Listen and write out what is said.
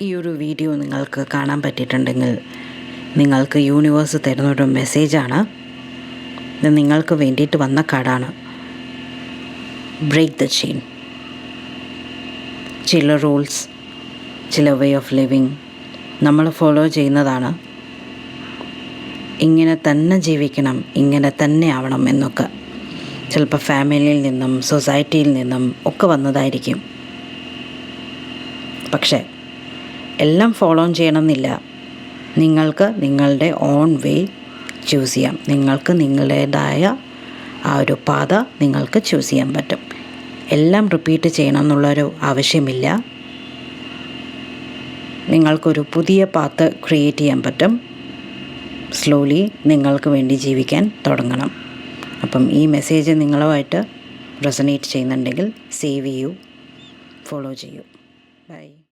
ഈ ഒരു വീഡിയോ നിങ്ങൾക്ക് കാണാൻ പറ്റിയിട്ടുണ്ടെങ്കിൽ നിങ്ങൾക്ക് യൂണിവേഴ്സ് തരുന്നൊരു മെസ്സേജാണ്. ഇത് നിങ്ങൾക്ക് വേണ്ടിയിട്ട് വന്ന കാർഡാണ്. Break the chain. ചില റൂൾസ്, ചില വേ ഓഫ് ലിവിങ് നമ്മൾ ഫോളോ ചെയ്യുന്നതാണ്. ഇങ്ങനെ തന്നെ ജീവിക്കണം, ഇങ്ങനെ തന്നെ ആവണം എന്നൊക്കെ ചിലപ്പോൾ ഫാമിലിയിൽ നിന്നും സൊസൈറ്റിയിൽ നിന്നും ഒക്കെ വന്നതായിരിക്കും. പക്ഷേ എല്ലാം ഫോളോ ചെയ്യണമെന്നില്ല. നിങ്ങൾക്ക് നിങ്ങളുടെ ഓൺ വേ ചൂസ് ചെയ്യാം. നിങ്ങൾക്ക് നിങ്ങളുടേതായ ആ ഒരു പാത നിങ്ങൾക്ക് ചൂസ് ചെയ്യാൻ പറ്റും. എല്ലാം റിപ്പീറ്റ് ചെയ്യണം എന്നുള്ളൊരു ആവശ്യമില്ല. നിങ്ങൾക്കൊരു പുതിയ പാത്ത് ക്രിയേറ്റ് ചെയ്യാൻ പറ്റും. സ്ലോലി നിങ്ങൾക്ക് വേണ്ടി ജീവിക്കാൻ തുടങ്ങണം. അപ്പം ഈ മെസ്സേജ് നിങ്ങളുമായിട്ട് റെസൊനേറ്റ് ചെയ്യുന്നുണ്ടെങ്കിൽ സേവ് ചെയ്യൂ, ഫോളോ ചെയ്യൂ. ബൈ.